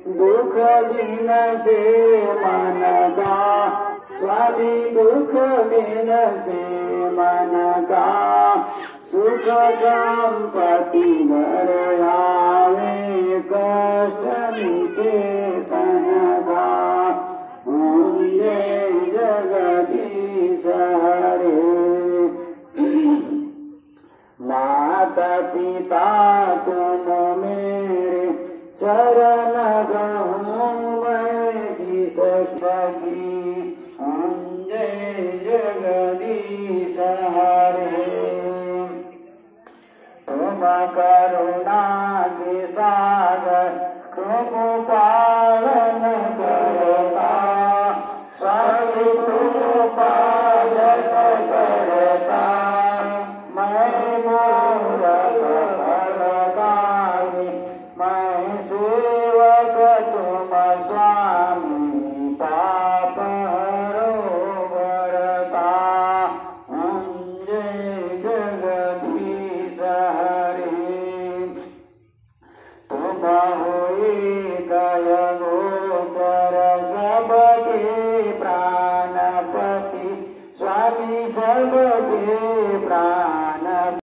दुख बिन से मन का स्वामी दुख बिन से मन का सुख संपत्ति घर आवे कष्ट मिटे तन का ओम जय जगदीश हरे माता पिता तुम मेरे शरण गहूँ मैं किस सकी ओम जय जगदीश हरे तुम करुणा के सागर तुम